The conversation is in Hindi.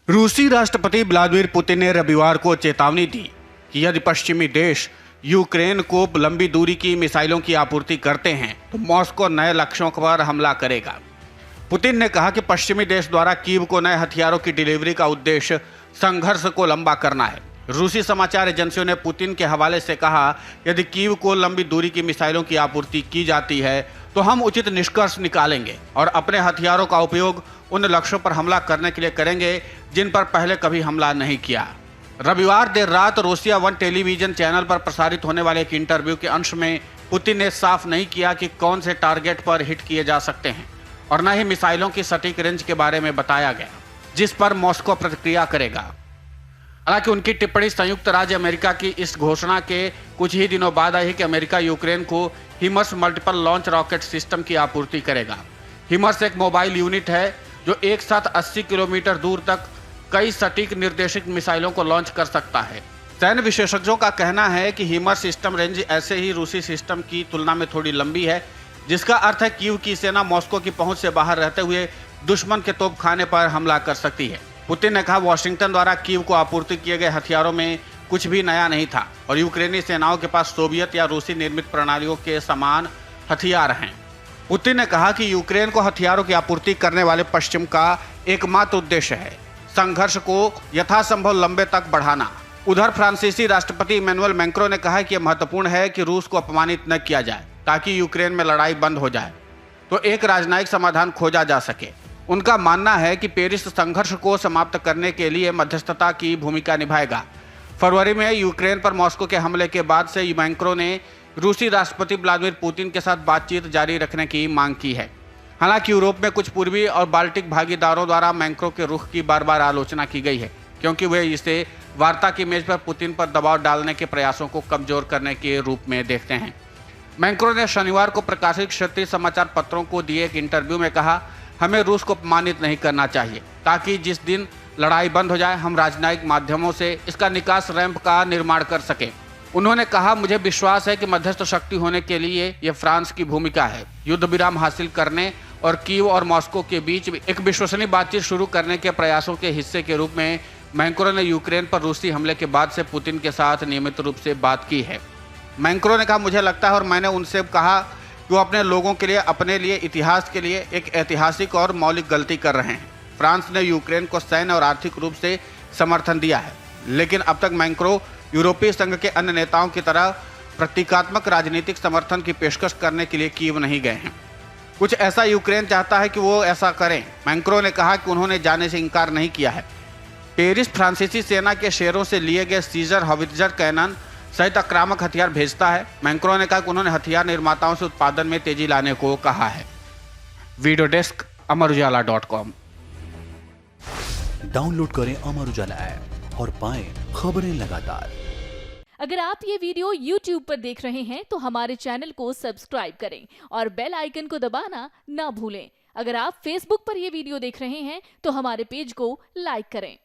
रूसी राष्ट्रपति व्लादिमीर पुतिन ने रविवार को चेतावनी दी कि यदि पश्चिमी देश यूक्रेन को लंबी दूरी की मिसाइलों की आपूर्ति करते हैं तो मॉस्को नए लक्ष्यों पर हमला करेगा। पुतिन ने कहा कि पश्चिमी देश द्वारा कीव को नए हथियारों की डिलीवरी का उद्देश्य संघर्ष को लंबा करना है। रूसी समाचार एजेंसियों ने पुतिन के हवाले से कहा, यदि कीव को लंबी दूरी की मिसाइलों की आपूर्ति की जाती है तो हम उचित निष्कर्ष निकालेंगे और अपने हथियारों का उपयोग उन लक्ष्यों पर हमला करने के लिए करेंगे जिन पर पहले कभी हमला नहीं किया। रविवार देर रात रूसिया 1 टेलीविजन चैनल पर प्रसारित होने वाले एक इंटरव्यू के अंश में पुतिन ने साफ नहीं किया कि कौन से टारगेट पर हिट किए जा सकते हैं और न ही मिसाइलों की सटीक रेंज के बारे में बताया गया जिस पर मॉस्को प्रतिक्रिया करेगा। हालांकि उनकी टिप्पणी संयुक्त राज्य अमेरिका की इस घोषणा के कुछ ही दिनों बाद आई है कि अमेरिका यूक्रेन को हिमर्स मल्टीपल लॉन्च रॉकेट सिस्टम की आपूर्ति करेगा। हिमर्स एक मोबाइल यूनिट है जो एक साथ 80 किलोमीटर दूर तक कई सटीक निर्देशित मिसाइलों को लॉन्च कर सकता है। सैन्य विशेषज्ञों का कहना है कि हिमर्स सिस्टम रेंज ऐसे ही रूसी सिस्टम की तुलना में थोड़ी लंबी है, जिसका अर्थ है कीव की सेना मॉस्को की पहुंच से बाहर रहते हुए दुश्मन के तोपखाने पर हमला कर सकती है। पुतिन ने कहा, वॉशिंगटन द्वारा कीव को आपूर्ति किए गए हथियारों में कुछ भी नया नहीं था और यूक्रेनी सेनाओं के पास सोवियत या रूसी निर्मित प्रणालियों के समान हथियार हैं। पुतिन ने कहा कि यूक्रेन को हथियारों की आपूर्ति करने वाले पश्चिम का एकमात्र उद्देश्य है संघर्ष को यथासंभव लंबे तक बढ़ाना। उधर फ्रांसीसी राष्ट्रपति इमैनुअल मैक्रों ने कहा कि यह महत्वपूर्ण है कि रूस को अपमानित न किया जाए ताकि यूक्रेन में लड़ाई बंद हो जाए तो एक राजनयिक समाधान खोजा जा सके। उनका मानना है कि पेरिस संघर्ष को समाप्त करने के लिए मध्यस्थता की भूमिका निभाएगा। फरवरी में यूक्रेन पर मॉस्को के हमले के बाद से मैक्रों ने रूसी राष्ट्रपति व्लादिमीर पुतिन के साथ बातचीत जारी रखने की मांग की है। हालांकि यूरोप में कुछ पूर्वी और बाल्टिक भागीदारों द्वारा मैक्रों के रुख की बार बार आलोचना की गई है, क्योंकि वे इसे वार्ता की मेज पर पुतिन पर दबाव डालने के प्रयासों को कमजोर करने के रूप में देखते हैं। मैक्रों ने शनिवार को प्रकाशित क्षेत्रीय समाचार पत्रों को दिए एक इंटरव्यू में कहा, हमें रूस को अपमानित नहीं करना चाहिए ताकि जिस दिन लड़ाई बंद हो जाए हम राजनयिक माध्यमों से इसका निकास रैंप का निर्माण कर सकें। उन्होंने कहा, मुझे विश्वास है कि मध्यस्थ शक्ति होने के लिए यह फ्रांस की भूमिका है। युद्ध विराम हासिल करने और कीव और मॉस्को के बीच एक विश्वसनीय बातचीत शुरू करने के प्रयासों के हिस्से के रूप में मैक्रों ने यूक्रेन पर रूसी हमले के बाद से पुतिन के साथ नियमित रूप से बात की है। मैक्रों ने कहा, मुझे लगता है और मैंने उनसे कहा कि वो अपने लोगों के लिए, अपने लिए, इतिहास के लिए एक ऐतिहासिक और मौलिक गलती कर रहे हैं। फ्रांस ने यूक्रेन को सैन्य और आर्थिक रूप से समर्थन दिया है, लेकिन अब तक मैक्रों यूरोपीय संघ के अन्य नेताओं की तरह प्रतीकात्मक राजनीतिक समर्थन की पेशकश करने के लिए कीव नहीं गए हैं। कुछ ऐसा यूक्रेन चाहता है कि वो ऐसा करें। मैक्रों ने कहा कि उन्होंने जाने से इनकार नहीं किया है। पेरिस फ्रांसीसी सेना के शेरों से लिए गए सीजर हवित्जर कैनन सहित आक्रामक हथियार भेजता है। मैक्रों ने कहा कि उन्होंने हथियार निर्माताओं से उत्पादन में तेजी लाने को कहा है। Video desk amarujala.com। डाउनलोड करें अमर उजाला ऐप और पाएं खबरें लगातार। अगर आप ये वीडियो YouTube पर देख रहे हैं तो हमारे चैनल को सब्सक्राइब करें और बेल आइकन को दबाना ना भूलें। अगर आप Facebook पर ये वीडियो देख रहे हैं तो हमारे पेज को लाइक करें।